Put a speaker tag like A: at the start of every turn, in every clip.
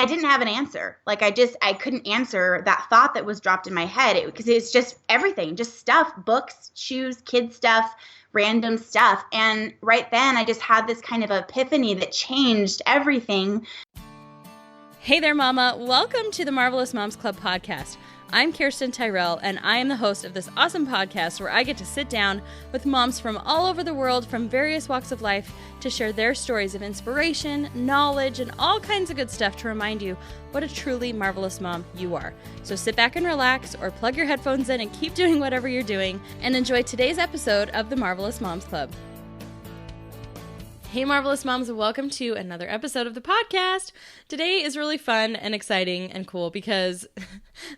A: I didn't have an answer. Like I couldn't answer that thought that was dropped in my head because it's just everything, just stuff, books, shoes, kids stuff, random stuff. And right then I just had this kind of epiphany that changed everything.
B: Hey there, Mama. Welcome to the Marvelous Moms Club podcast. I'm Kirsten Tyrell, and I am the host of this awesome podcast where I get to sit down with moms from all over the world from various walks of life to share their stories of inspiration, knowledge, and all kinds of good stuff to remind you what a truly marvelous mom you are. So sit back and relax, or plug your headphones in and keep doing whatever you're doing, and enjoy today's episode of the Marvelous Moms Club. Hey Marvelous Moms, welcome to another episode of the podcast. Today is really fun and exciting and cool because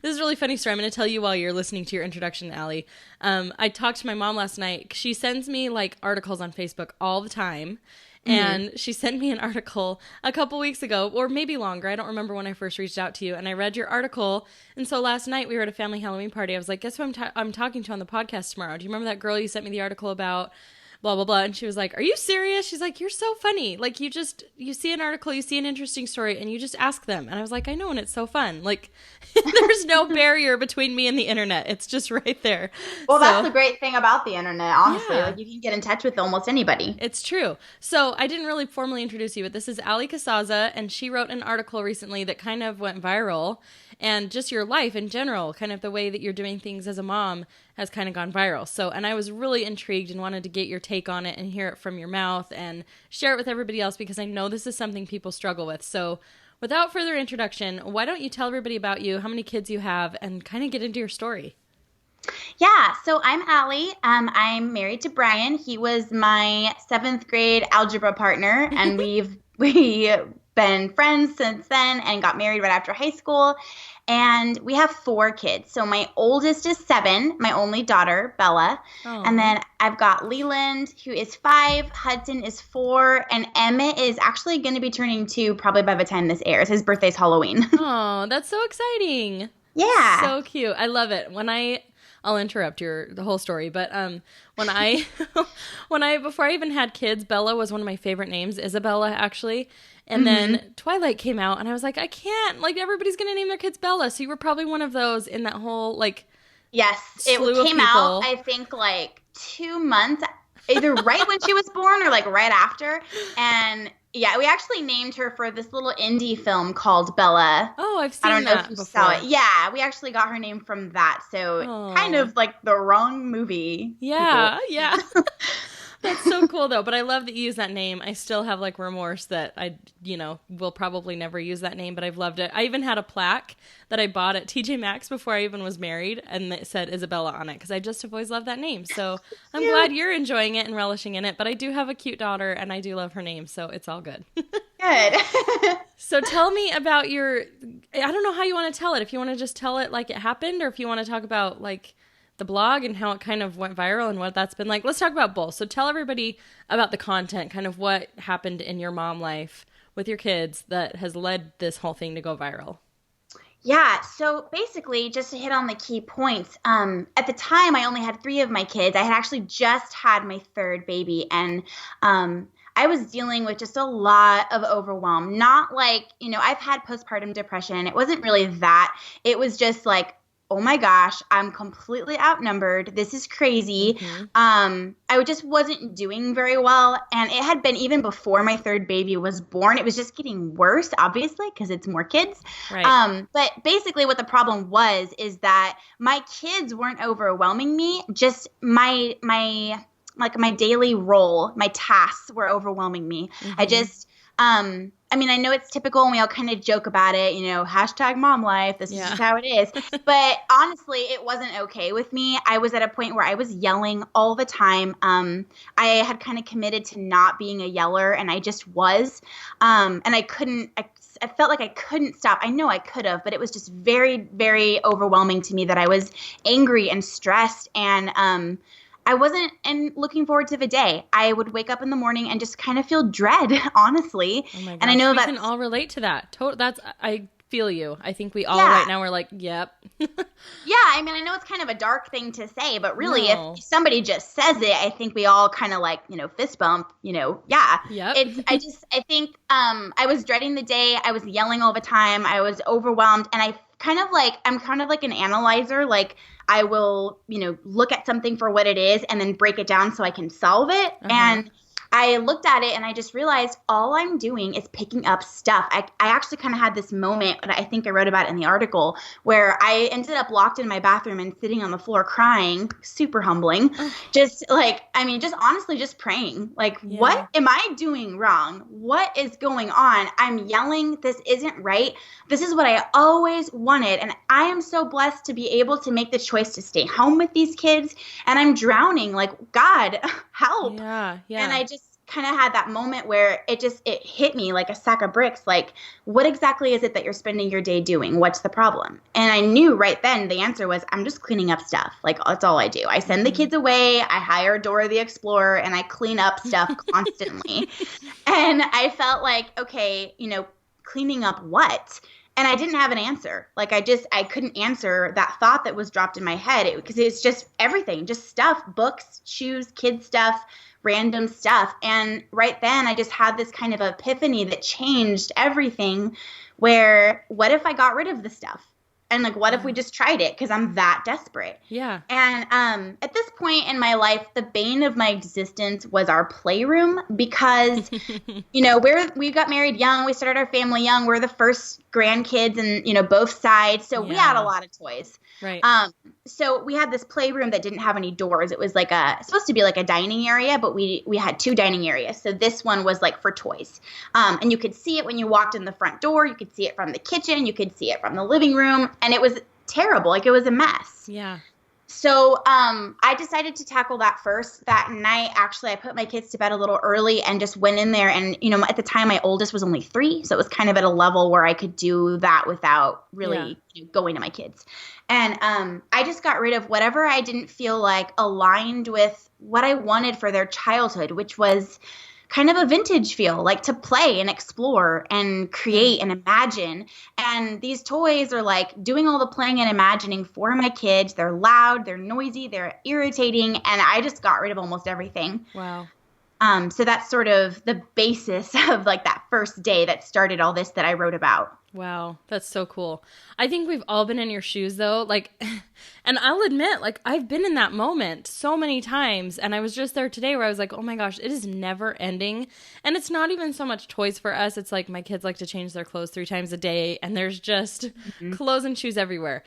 B: this is a really funny story I'm going to tell you while you're listening to your introduction, Allie. I talked to my mom last night. She sends me like articles on Facebook all the time. And she sent me an article a couple weeks ago, or maybe longer. I don't remember when I first reached out to you. And I read your article. And so last night we were at a family Halloween party. I was like, guess who I'm talking to on the podcast tomorrow? Do you remember that girl you sent me the article about? Blah, blah, blah. And she was like, are you serious? She's like, you're so funny. Like, you see an article, you see an interesting story, and you just ask them. And I was like, I know, and it's so fun. Like, there's no barrier between me and the internet. It's just right there.
A: Well, that's the great thing about the internet, honestly.
B: Yeah.
A: Like, you can get in touch with almost anybody.
B: It's true. So I didn't really formally introduce you, but this is Allie Cassazza, and she wrote an article recently that kind of went viral. And just your life in general, kind of the way that you're doing things as a mom has kind of gone viral. So, and I was really intrigued and wanted to get your take on it and hear it from your mouth and share it with everybody else because I know this is something people struggle with. So without further introduction, why don't you tell everybody about you, how many kids you have, and kind of get into your story?
A: Yeah, so I'm Allie. I'm married to Brian. He was my 7th grade algebra partner, and we've been friends since then and got married right after high school. And we have 4 kids. So my oldest is 7, my only daughter, Bella. Oh. And then I've got Leland, who is 5, Hudson is 4, and Emmett is actually going to be turning 2 probably by the time this airs. His birthday's Halloween.
B: Oh, that's so exciting.
A: Yeah.
B: So cute. I love it. I'll interrupt the whole story, but before I even had kids, Bella was one of my favorite names, Isabella actually. And then Twilight came out, and I was like, I can't. Like, everybody's going to name their kids Bella. So you were probably one of those in that whole, like,
A: yes, it came out, I think, like 2 months, either right when she was born or, like, right after. And, yeah, we actually named her for this little indie film called Bella.
B: Oh, I've seen that.
A: I don't know if you saw it. Yeah, we actually got her name from that. So kind of like the wrong movie.
B: Yeah, yeah. That's so cool, though. But I love that you use that name. I still have, like, remorse that I, will probably never use that name, but I've loved it. I even had a plaque that I bought at TJ Maxx before I even was married, and it said Isabella on it, because I just have always loved that name. So I'm glad you're enjoying it and relishing in it. But I do have a cute daughter, and I do love her name, so it's all good.
A: Good.
B: So tell me about I don't know how you want to tell it. If you want to just tell it like it happened, or if you want to talk about, like, the blog and how it kind of went viral and what that's been like. Let's talk about both. So tell everybody about the content, kind of what happened in your mom life with your kids that has led this whole thing to go viral.
A: Yeah, so basically, just to hit on the key points, at the time I only had 3 of my kids. I had actually just had my 3rd baby, and I was dealing with just a lot of overwhelm. Not like, I've had postpartum depression. It wasn't really that. It was just like, oh my gosh, I'm completely outnumbered. This is crazy. I just wasn't doing very well. And it had been even before my 3rd baby was born. It was just getting worse, obviously, because it's more kids.
B: Right.
A: But basically what the problem is that my kids weren't overwhelming me. Just my daily role, my tasks were overwhelming me. I just, I know it's typical and we all kind of joke about it, hashtag mom life. This is just how it is. But honestly, it wasn't okay with me. I was at a point where I was yelling all the time. I had kind of committed to not being a yeller, and I just was. And I felt like I couldn't stop. I know I could have, but it was just very, very overwhelming to me that I was angry and stressed, and I wasn't looking forward to the day. I would wake up in the morning and just kind of feel dread, honestly.
B: Oh my gosh,
A: and I know
B: we can all relate to that. I feel you. I think we all right now are like, yep.
A: Yeah, I mean, I know it's kind of a dark thing to say, but really,
B: No.
A: if somebody just says it, I think we all kind of like, fist bump, yeah.
B: Yep.
A: I think I was dreading the day. I was yelling all the time. I was overwhelmed. And I'm kind of like an analyzer. Like I will, look at something for what it is and then break it down so I can solve it. And I looked at it and I just realized all I'm doing is picking up stuff. I actually kind of had this moment that I think I wrote about in the article where I ended up locked in my bathroom and sitting on the floor crying, super humbling. Just honestly just praying. Like, what am I doing wrong? What is going on? I'm yelling. This isn't right. This is what I always wanted. And I am so blessed to be able to make the choice to stay home with these kids. And I'm drowning. Like, God, help.
B: Yeah.
A: And I just kind of had that moment where it hit me like a sack of bricks. Like, what exactly is it that you're spending your day doing? What's the problem? And I knew right then the answer was, I'm just cleaning up stuff. Like, that's all I do. I send the kids away. I hire Dora the Explorer and I clean up stuff constantly. And I felt like, okay, cleaning up what? And I didn't have an answer. Like, I couldn't answer that thought that was dropped in my head because it's just everything, just stuff, books, shoes, kids stuff, random stuff. And right then I just had this kind of epiphany that changed everything where what if I got rid of the stuff? And like, what if we just tried it? Because I'm that desperate.
B: Yeah.
A: And at this point in my life, the bane of my existence was our playroom because, we got married young. We started our family young. We're the first grandkids and, both sides. So we had a lot of toys.
B: Right.
A: So we had this playroom that didn't have any doors. It was like supposed to be like a dining area, but we had two dining areas. So this one was like for toys. And you could see it when you walked in the front door. You could see it from the kitchen. You could see it from the living room. And it was terrible. Like, it was a mess.
B: Yeah.
A: So I decided to tackle that first. That night, actually, I put my kids to bed a little early and just went in there. And, at the time, my oldest was only 3. So it was kind of at a level where I could do that without really going to my kids. And I just got rid of whatever I didn't feel like aligned with what I wanted for their childhood, which was kind of a vintage feel, like to play and explore and create and imagine. And these toys are like doing all the playing and imagining for my kids. They're loud, they're noisy, they're irritating. And I just got rid of almost everything.
B: Wow.
A: So that's sort of the basis of like that first day that started all this that I wrote about.
B: Wow, that's so cool. I think we've all been in your shoes though. Like, and I'll admit, like, I've been in that moment so many times. And I was just there today where I was like, oh my gosh, it is never ending. And it's not even so much toys for us. It's like my kids like to change their clothes 3 times a day and there's just clothes and shoes everywhere.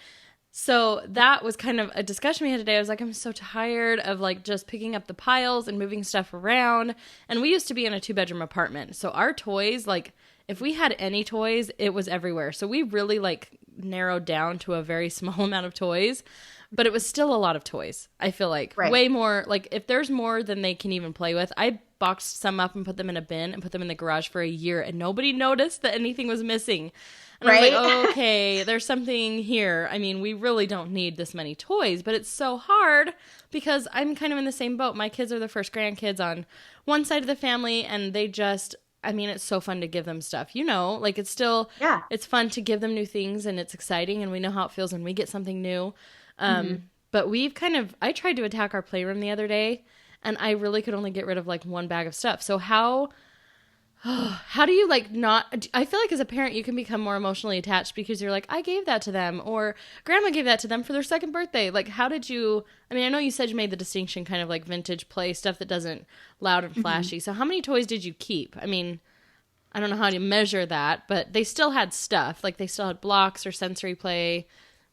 B: So that was kind of a discussion we had today. I was like, I'm so tired of like just picking up the piles and moving stuff around. And we used to be in a 2-bedroom apartment. So our toys, like, if we had any toys, it was everywhere. So we really like narrowed down to a very small amount of toys, but it was still a lot of toys. I feel like way more, like if there's more than they can even play with. I boxed some up and put them in a bin and put them in the garage for a year and nobody noticed that anything was missing. And I was like, okay, there's something here. I mean, we really don't need this many toys, but it's so hard because I'm kind of in the same boat. My kids are the first grandkids on one side of the family and they just, I mean, it's so fun to give them stuff, like it's still, it's fun to give them new things and it's exciting and we know how it feels when we get something new. But I tried to attack our playroom the other day and I really could only get rid of like one bag of stuff. So how do you like not, I feel like as a parent, you can become more emotionally attached because you're like, I gave that to them or grandma gave that to them for their 2nd birthday. Like, how did you, I mean, I know you said you made the distinction kind of like vintage play stuff that doesn't loud and flashy. So how many toys did you keep? I mean, I don't know how to measure that, but they still had stuff. Like they still had blocks or sensory play.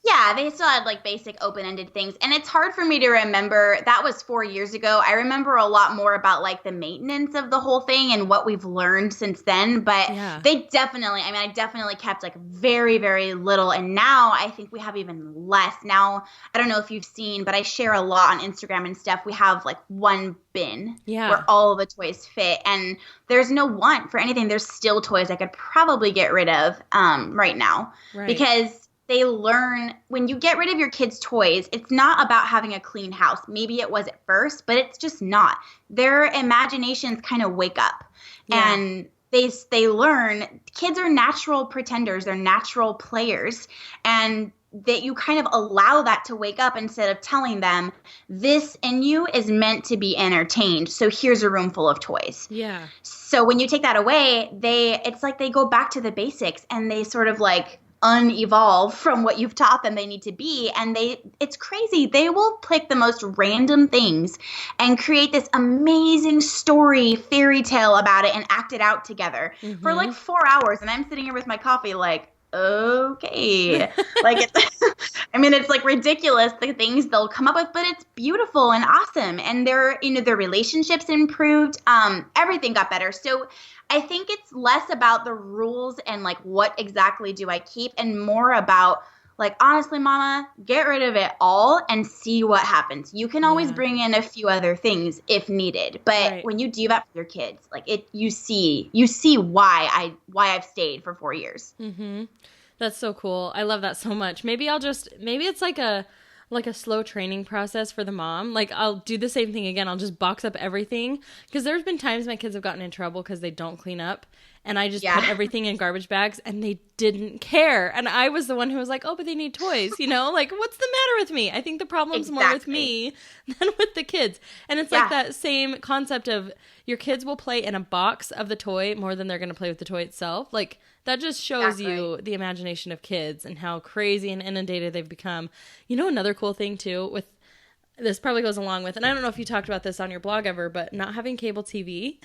A: Yeah, they still had like basic open-ended things. And it's hard for me to remember. That was 4 years ago. I remember a lot more about like the maintenance of the whole thing and what we've learned since then. But I definitely kept like very, very little. And now I think we have even less. Now, I don't know if you've seen, but I share a lot on Instagram and stuff. We have like one bin where all the toys fit. And there's no want for anything. There's still toys I could probably get rid of right now. Because they learn when you get rid of your kids' toys, it's not about having a clean house. Maybe it was at first, but it's just not. Their imaginations kind of wake up and they learn kids are natural pretenders. They're natural players. And that you kind of allow that to wake up instead of telling them this in you is meant to be entertained. So here's a room full of toys.
B: Yeah.
A: So when you take that away, it's like they go back to the basics and they sort of like unevolve from what you've taught them they need to be. And it's crazy. They will pick the most random things and create this amazing story, fairy tale about it and act it out together for like 4 hours. And I'm sitting here with my coffee like, okay. Like, it's like ridiculous the things they'll come up with, but it's beautiful and awesome. And their relationships improved. Everything got better. So I think it's less about the rules and like what exactly do I keep and more about like, honestly, mama, get rid of it all and see what happens. You can always bring in a few other things if needed. But when you do that for your kids, like you see why I've stayed for 4 years.
B: Mm-hmm. That's so cool. I love that so much. Maybe it's like a slow training process for the mom. Like I'll do the same thing again. I'll just box up everything. Because there's been times my kids have gotten in trouble because they don't clean up. And I just put everything in garbage bags and they didn't care. And I was the one who was like, oh, but they need toys, like what's the matter with me? I think the problem's more with me than with the kids. And it's like that same concept of your kids will play in a box of the toy more than they're going to play with the toy itself. Like that just shows you the imagination of kids and how crazy and inundated they've become. Another cool thing too with this probably goes along with, and I don't know if you talked about this on your blog ever, but not having cable TV.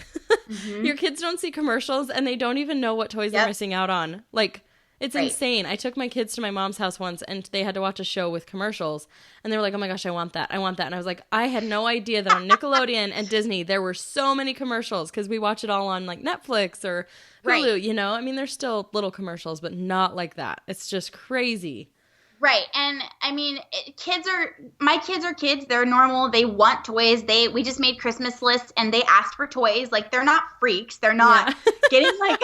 B: Your kids don't see commercials and they don't even know what toys they're missing out on. Like, it's insane. I took my kids to my mom's house once and they had to watch a show with commercials. And they were like, oh my gosh, I want that. I want that. And I was like, I had no idea that on Nickelodeon and Disney, there were so many commercials because we watch it all on like Netflix or Hulu, there's still little commercials, but not like that. It's just crazy.
A: Right. And my kids are kids. They're normal. They want toys. We just made Christmas lists and they asked for toys. Like they're not freaks. They're not getting like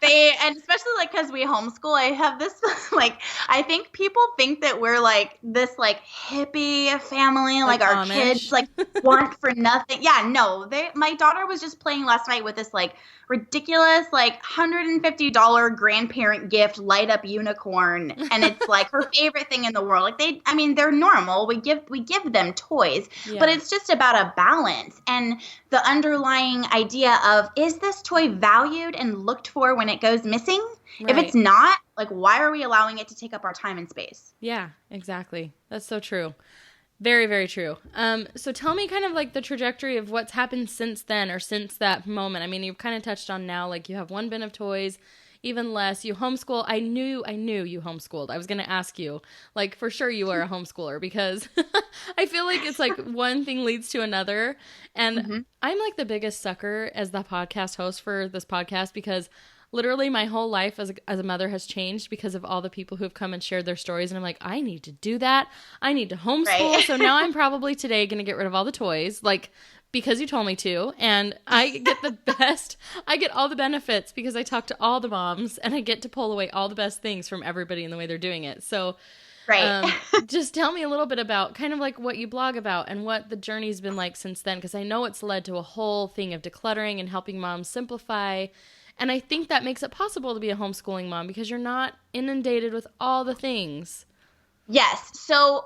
A: and especially like cause we homeschool, I have this like, I think people think that we're like this like hippie family, like our Amish kids like want for nothing. Yeah, no, my daughter was just playing last night with this like ridiculous like $150 grandparent gift light up unicorn and it's like her favorite thing in the world. Like they're normal. We give them toys, but it's just about a balance and the underlying idea of, is this toy valued and looked for when it goes missing? Right. If it's not, like, why are we allowing it to take up our time and space?
B: Yeah, exactly. That's so true. Very, very true. So tell me kind of like the trajectory of what's happened since then or since that moment. I mean, you've kind of touched on now, like you have one bin of toys, even less. You homeschool. I knew you homeschooled. I was going to ask you, like, for sure you are a homeschooler because I feel like it's like one thing leads to another. And I'm like the biggest sucker as the podcast host for this podcast because literally my whole life as a mother has changed because of all the people who have come and shared their stories. And I'm like, I need to do that. I need to homeschool. Right. So now I'm probably today going to get rid of all the toys, like, because you told me to. And I get I get all the benefits because I talk to all the moms and I get to pull away all the best things from everybody in the way they're doing it. So just tell me a little bit about kind of like what you blog about and what the journey's been like since then. Because I know it's led to a whole thing of decluttering and helping moms simplify. And I think that makes it possible to be a homeschooling mom because you're not inundated with all the things.
A: Yes. So,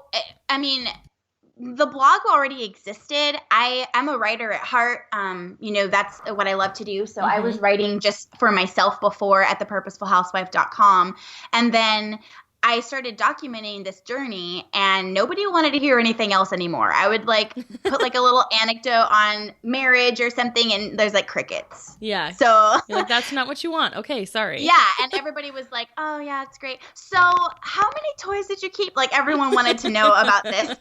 A: the blog already existed. I'm a writer at heart. That's what I love to do. So I was writing just for myself before at thepurposefulhousewife.com. And then I started documenting this journey and nobody wanted to hear anything else anymore. I would like put like a little anecdote on marriage or something and there's like crickets.
B: Yeah.
A: So
B: you're like, that's not what you want. Okay, sorry.
A: Yeah. And everybody was like, oh yeah, it's great. So how many toys did you keep? Like everyone wanted to know about this.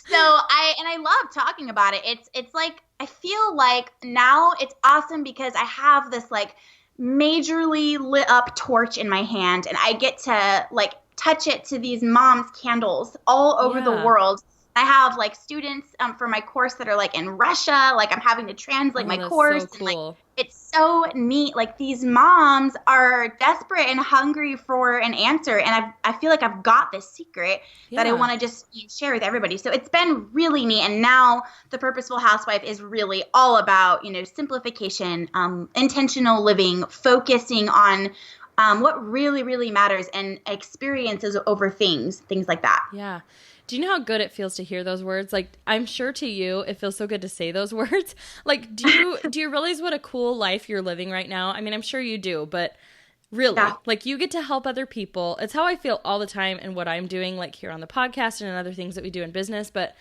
A: So I love talking about it. It's like, I feel like now it's awesome because I have this like majorly lit up torch in my hand and I get to like touch it to these moms' candles all over the world. I have like students for my course that are like in Russia, like I'm having to translate my course.
B: So cool.
A: And, like, it's so neat. Like these moms are desperate and hungry for an answer. And I feel like I've got this secret that I want to just share with everybody. So it's been really neat. And now the Purposeful Housewife is really all about, simplification, intentional living, focusing on what really, really matters and experiences over things like that.
B: Yeah. Do you know how good it feels to hear those words? Like, I'm sure to you, it feels so good to say those words. Like, do you realize what a cool life you're living right now? I mean, I'm sure you do, but really, like, you get to help other people. It's how I feel all the time in what I'm doing, like here on the podcast and in other things that we do in business. But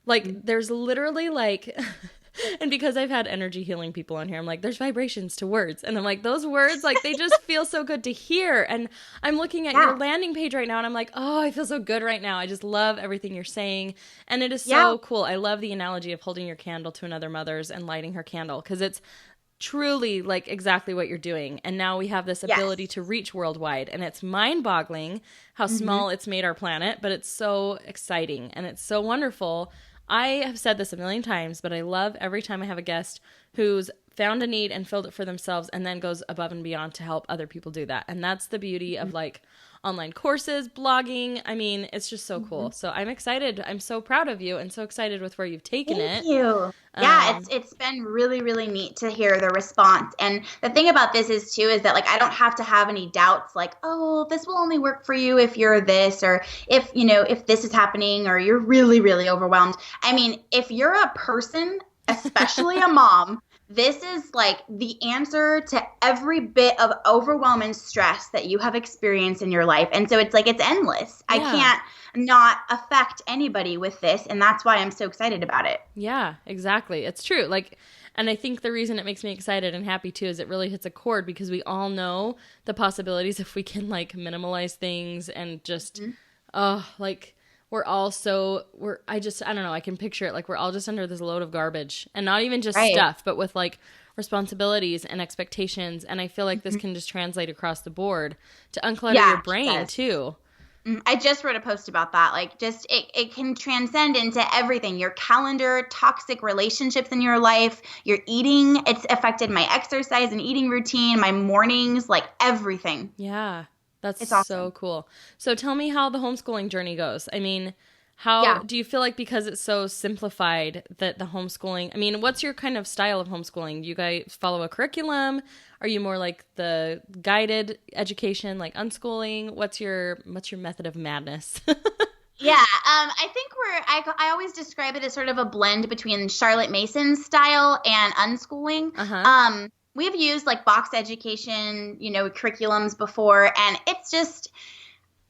B: like, there's literally like, and because I've had energy healing people on here, I'm like, there's vibrations to words. And I'm like, those words, like, they just feel so good to hear. And I'm looking at your landing page right now, and I'm like, oh, I feel so good right now. I just love everything you're saying. And it is so cool. I love the analogy of holding your candle to another mother's and lighting her candle, because it's truly like exactly what you're doing. And now we have this ability to reach worldwide. And it's mind-boggling how small it's made our planet, but it's so exciting and it's so wonderful. I have said this a million times, but I love every time I have a guest who's found a need and filled it for themselves and then goes above and beyond to help other people do that. And that's the beauty of like online courses, blogging. I mean, it's just so cool. So I'm excited. I'm so proud of you and so excited with where you've taken it.
A: Thank you. Yeah, it's been really, really neat to hear the response. And the thing about this is that like I don't have to have any doubts like, oh, this will only work for you if you're this, or if this is happening, or you're really, really overwhelmed. I mean, if you're a person, especially a mom, this is like the answer to every bit of overwhelm and stress that you have experienced in your life. And so it's like, it's endless. I can't not affect anybody with this. And that's why I'm so excited about it.
B: Yeah, exactly. It's true. Like, and I think the reason it makes me excited and happy too is it really hits a chord, because we all know the possibilities if we can like minimalize things and just, like, I don't know, I can picture it like we're all just under this load of garbage, and not even just stuff, but with like responsibilities and expectations. And I feel like this can just translate across the board to unclutter your brain too.
A: I just wrote a post about that. Like, just it can transcend into everything. Your calendar, toxic relationships in your life, your eating. It's affected my exercise and eating routine, my mornings, like everything.
B: Yeah. That's
A: it's awesome.
B: So cool. So tell me how the homeschooling journey goes. I mean, how do you feel like, because it's so simplified, that the homeschooling, I mean, what's your kind of style of homeschooling? Do you guys follow a curriculum? Are you more like the guided education, like unschooling? What's your method of madness?
A: Yeah, I think I always describe it as sort of a blend between Charlotte Mason's style and unschooling. We've used like box education, curriculums before, and it's just,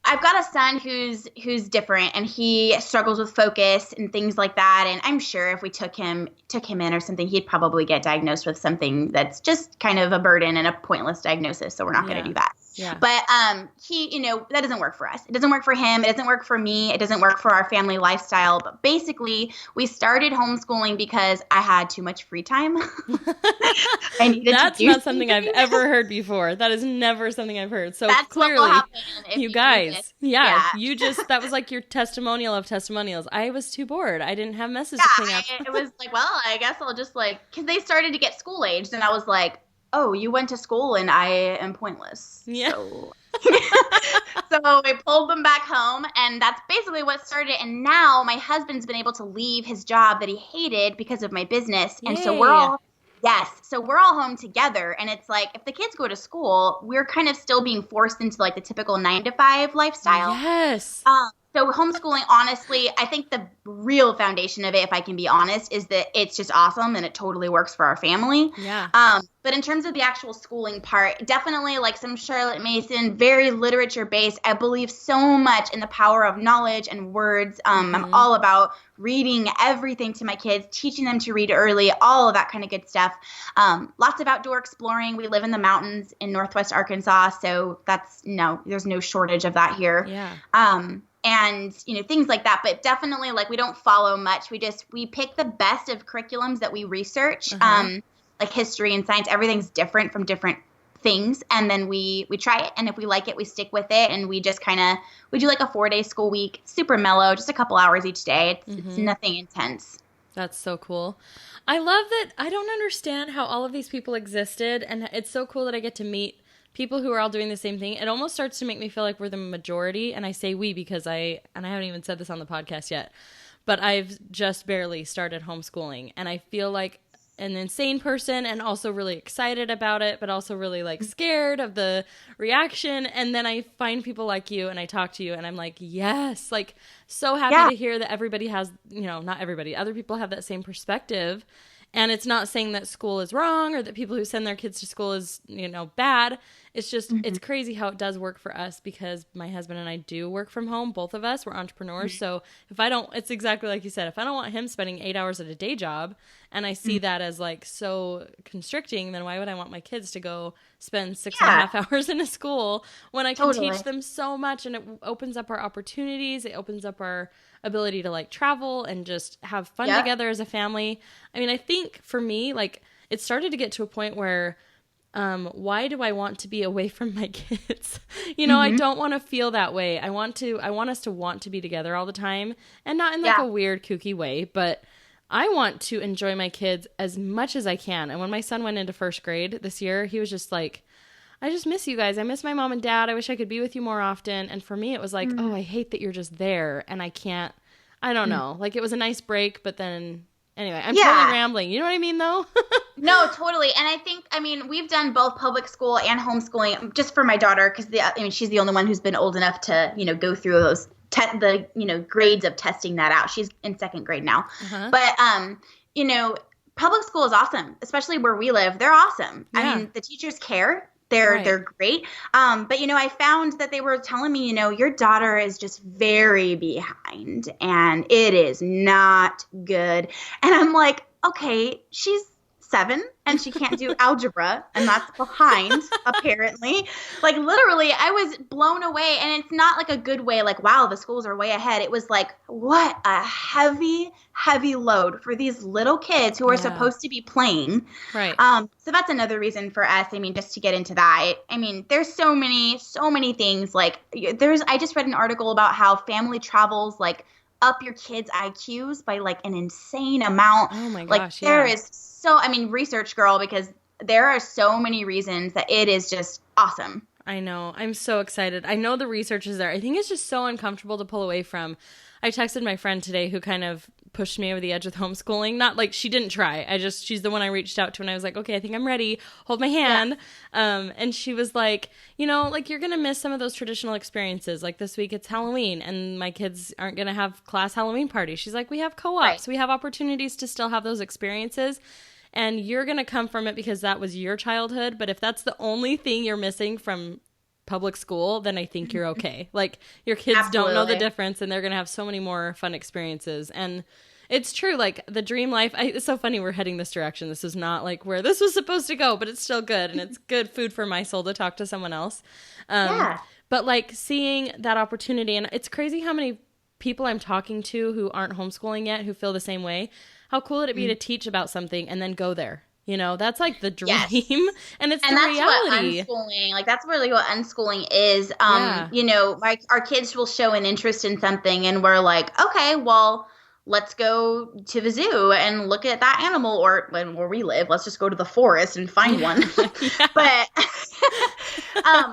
A: I've got a son who's different, and he struggles with focus and things like that. And I'm sure if we took him in or something, he'd probably get diagnosed with something that's just kind of a burden and a pointless diagnosis. So we're not going to do that. Yeah. But he, that doesn't work for us. It doesn't work for him. It doesn't work for me. It doesn't work for our family lifestyle. But basically, we started homeschooling because I had too much free time. I needed
B: That's not something I've ever heard before. That is never something I've heard. So that's clearly, you guys, you just, that was like your testimonial of testimonials. I was too bored. I didn't have messes to clean up.
A: It was like, well, I guess I'll just because they started to get school aged, and I was like, oh, you went to school and I am pointless. Yeah. So we pulled them back home, and that's basically what started it. And now my husband's been able to leave his job that he hated because of my business. And so we're all home together. And it's like, if the kids go to school, we're kind of still being forced into like the typical 9-to-5 lifestyle.
B: Yes.
A: So homeschooling, honestly, I think the real foundation of it, if I can be honest, is that it's just awesome and it totally works for our family.
B: Yeah.
A: But in terms of the actual schooling part, definitely like some Charlotte Mason, very literature-based. I believe so much in the power of knowledge and words. I'm all about reading everything to my kids, teaching them to read early, all of that kind of good stuff. Lots of outdoor exploring. We live in the mountains in Northwest Arkansas, so there's no shortage of that here.
B: Yeah.
A: And, things like that. But definitely, like, we don't follow much. We pick the best of curriculums that we research, like history and science. Everything's different from different things. And then we try it. And if we like it, we stick with it. And we just we do like a 4-day school week, super mellow, just a couple hours each day. It's nothing intense.
B: That's so cool. I love that. I don't understand how all of these people existed, and it's so cool that I get to meet people who are all doing the same thing. It almost starts to make me feel like we're the majority, and I say we because I haven't even said this on the podcast yet, but I've just barely started homeschooling, and I feel like an insane person and also really excited about it, but also really like scared of the reaction. And then I find people like you and I talk to you and I'm like, yes, like so happy to hear that everybody has, not everybody, other people have that same perspective. And it's not saying that school is wrong or that people who send their kids to school is, bad. It's just, it's crazy how it does work for us because my husband and I do work from home. Both of us, we're entrepreneurs. So it's exactly like you said, if I don't want him spending 8 hours at a day job and I see that as like so constricting, then why would I want my kids to go spend 6.5 hours in a school when I can teach them so much? And it opens up our opportunities. It opens up our ability to like travel and just have fun together as a family. I mean, I think for me, like it started to get to a point where why do I want to be away from my kids? I don't want to feel that way. I want us to want to be together all the time and not in like a weird kooky way, but I want to enjoy my kids as much as I can. And when my son went into first grade this year, he was just like, I just miss you guys. I miss my mom and dad. I wish I could be with you more often. And for me, it was like, oh, I hate that you're just there and I can't, I don't know. Like it was a nice break, but then anyway, I'm totally rambling. You know what I mean though?
A: No, totally. And I think, we've done both public school and homeschooling just for my daughter because she's the only one who's been old enough to, go through those grades of testing that out. She's in second grade now. But, public school is awesome, especially where we live. They're awesome. Yeah. I mean, the teachers care. They're great. But, I found that they were telling me, your daughter is just very behind and it is not good. And I'm like, okay, she's 7 and she can't do algebra and that's behind apparently. Like literally I was blown away and it's not like a good way like, wow, the schools are way ahead. It was like, what a heavy load for these little kids who are supposed to be playing.
B: Right.
A: So that's another reason for us. Just to get into that, there's so many things like I just read an article about how family travels like up your kids' IQs by like an insane amount.
B: Oh my gosh.
A: Like there is research girl, because there are so many reasons that it is just awesome.
B: I know. I'm so excited. I know the research is there. I think it's just so uncomfortable to pull away from. I texted my friend today who kind of pushed me over the edge with homeschooling. Not like she didn't try. She's the one I reached out to and I was like, okay, I think I'm ready. Hold my hand. Yeah. And she was like, like you're going to miss some of those traditional experiences. Like this week it's Halloween and my kids aren't going to have class Halloween parties. She's like, we have co-ops. Right. We have opportunities to still have those experiences. And you're going to come from it because that was your childhood. But if that's the only thing you're missing from public school, then I think you're okay. Like your kids don't know the difference and they're going to have so many more fun experiences. And it's true. Like the dream life, it's so funny we're heading this direction. This is not like where this was supposed to go, but it's still good. And it's good food for my soul to talk to someone else. But like seeing that opportunity, and it's crazy how many people I'm talking to who aren't homeschooling yet, who feel the same way. How cool would it be to teach about something and then go there? That's like the dream. Yes. And it's the reality.
A: What unschooling, like that's really what unschooling is. Like our kids will show an interest in something and we're like, okay, well, let's go to the zoo and look at that animal, or where we live, let's just go to the forest and find one. But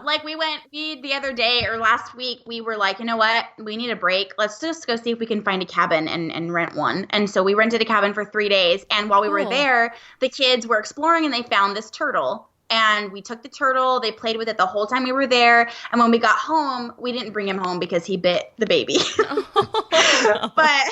A: like the other day or last week, we were like, you know what, we need a break. Let's just go see if we can find a cabin and rent one. And so we rented a cabin for 3 days. And while we were there, the kids were exploring and they found this turtle. And we took the turtle, they played with it the whole time we were there. And when we got home, we didn't bring him home because he bit the baby. No. But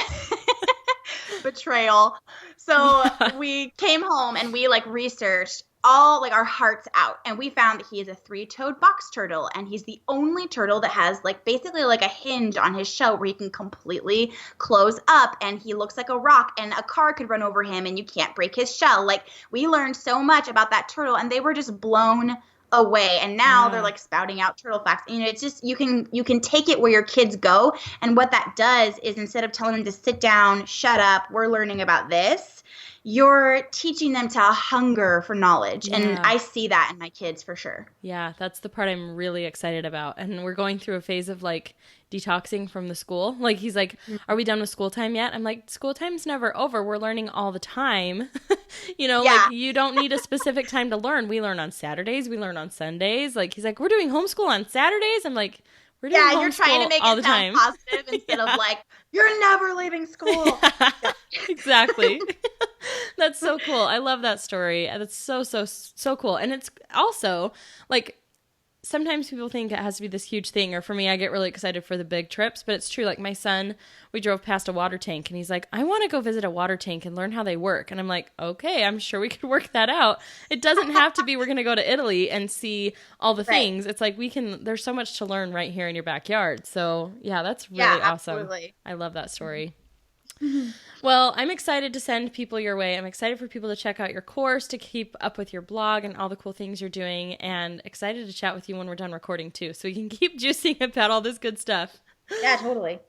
A: betrayal. So we came home and we like researched all like our hearts out. And we found that he is a 3-toed box turtle. And he's the only turtle that has like basically like a hinge on his shell where he can completely close up. And he looks like a rock and a car could run over him and you can't break his shell. Like we learned so much about that turtle and they were just blown away. And now they're like spouting out turtle facts. It's just, you can take it where your kids go. And what that does is instead of telling them to sit down, shut up, we're learning about this, you're teaching them to hunger for knowledge.
B: Yeah.
A: And I see that in my kids for sure.
B: Yeah, that's the part I'm really excited about. And we're going through a phase of like detoxing from the school. Like he's like, are we done with school time yet? I'm like, school time's never over. We're learning all the time. Like you don't need a specific time to learn. We learn on Saturdays. We learn on Sundays. Like he's like, we're doing homeschool on Saturdays. I'm like, we're doing homeschool
A: you're trying to make
B: all
A: it
B: the
A: sound
B: time.
A: positive instead of like, you're never leaving school.
B: Yeah, exactly. That's so cool. I love that story. That's so cool. And it's also like, sometimes people think it has to be this huge thing, or for me, I get really excited for the big trips, but it's true. Like my son, we drove past a water tank and he's like, I want to go visit a water tank and learn how they work. And I'm like, okay, I'm sure we could work that out. It doesn't have to be, we're going to go to Italy and see all the things. It's like there's so much to learn right here in your backyard. So yeah, that's really awesome.
A: Absolutely.
B: I love that story. Well, I'm excited to send people your way. I'm excited for people to check out your course, to keep up with your blog and all the cool things you're doing, and excited to chat with you when we're done recording too, so we can keep juicing about all this good stuff.
A: Yeah, totally.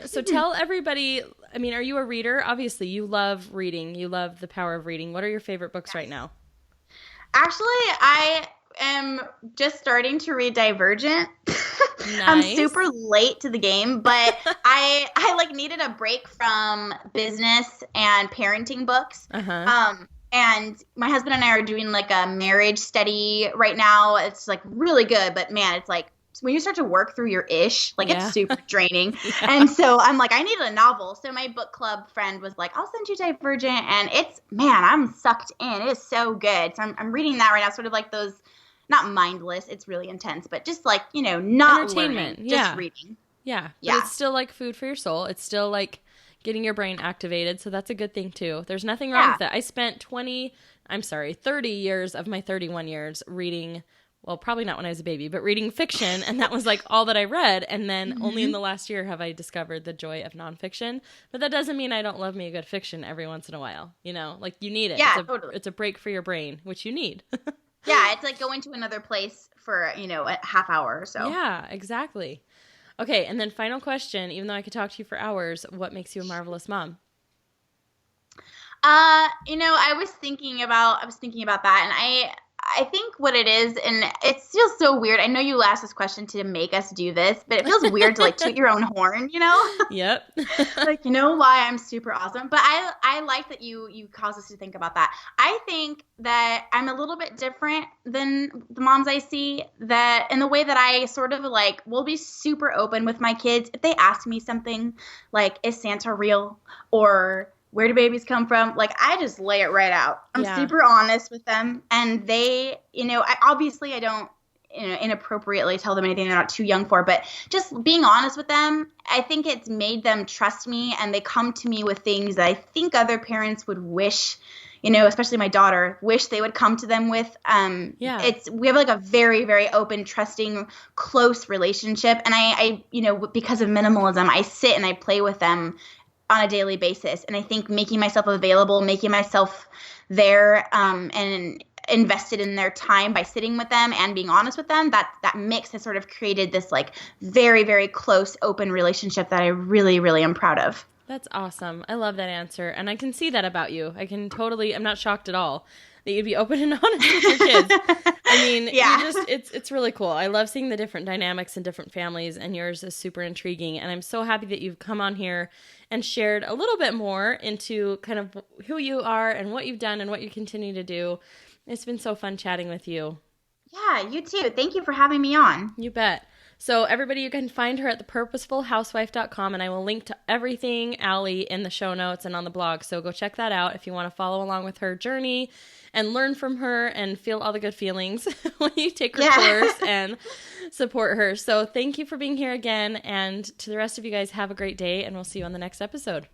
B: So tell everybody, I mean, are you a reader? Obviously, you love reading. You love the power of reading. What are your favorite books right now?
A: Actually, I am just starting to read Divergent.
B: Nice.
A: I'm super late to the game, but I like needed a break from business and parenting books. And my husband and I are doing like a marriage study right now. It's like really good, but man, it's like when you start to work through your ish, like it's super draining. And so I'm like, I need a novel. So my book club friend was like, I'll send you Divergent. And I'm sucked in. It is so good. So I'm reading that right now, sort of like those, not mindless, it's really intense, but just like, not
B: entertainment,
A: learning, just reading.
B: Yeah. But it's still like food for your soul. It's still like getting your brain activated. So that's a good thing too. There's nothing wrong with it. I spent 30 years of my 31 years reading, well, probably not when I was a baby, but reading fiction. And that was like all that I read. And then only in the last year have I discovered the joy of nonfiction. But that doesn't mean I don't love me a good fiction every once in a while. Like you need it.
A: Yeah, totally.
B: It's a break for your brain, which you need.
A: Yeah, it's like going to another place for, a half hour or so.
B: Yeah, exactly. Okay, and then final question, even though I could talk to you for hours, what makes you a marvelous mom?
A: I was thinking about that, and I think what it is, and it feels so weird. I know you asked this question to make us do this, but it feels weird to like toot your own horn,
B: Yep.
A: Like, why I'm super awesome. But I like that you cause us to think about that. I think that I'm a little bit different than the moms I see, that in the way that I sort of like will be super open with my kids. If they ask me something like, is Santa real? Or where do babies come from? Like, I just lay it right out. I'm super honest with them. And they, I don't, inappropriately tell them anything they're not too young for. But just being honest with them, I think it's made them trust me. And they come to me with things that I think other parents would wish, especially my daughter, wish they would come to them with. We have like a very, very open, trusting, close relationship. And I because of minimalism, I sit and I play with them on a daily basis. And I think making myself available, making myself there, and invested in their time by sitting with them and being honest with them, that mix has sort of created this like very, very close, open relationship that I really, really am proud of.
B: That's awesome. I love that answer. And I can see that about you. I'm not shocked at all that you'd be open and honest with your kids. I mean, it's really cool. I love seeing the different dynamics in different families, and yours is super intriguing. And I'm so happy that you've come on here and shared a little bit more into kind of who you are and what you've done and what you continue to do. It's been so fun chatting with you.
A: Yeah, you too. Thank you for having me on.
B: You bet. So everybody, you can find her at thepurposefulhousewife.com, and I will link to everything Allie in the show notes and on the blog. So go check that out if you want to follow along with her journey and learn from her and feel all the good feelings when you take her course and support her. So thank you for being here again. And to the rest of you guys, have a great day, and we'll see you on the next episode.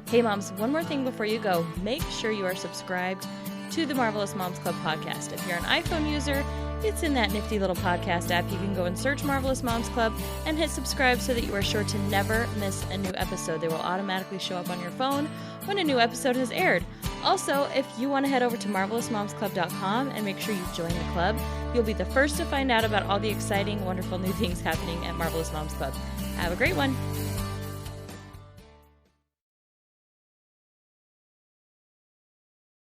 B: Hey moms, one more thing before you go. Make sure you are subscribed to the Marvelous Moms Club podcast. If you're an iPhone user, it's in that nifty little podcast app. You can go and search Marvelous Moms Club and hit subscribe so that you are sure to never miss a new episode. They will automatically show up on your phone when a new episode has aired. Also, if you want to head over to marvelousmomsclub.com and make sure you join the club, you'll be the first to find out about all the exciting, wonderful new things happening at Marvelous Moms Club. Have a great one.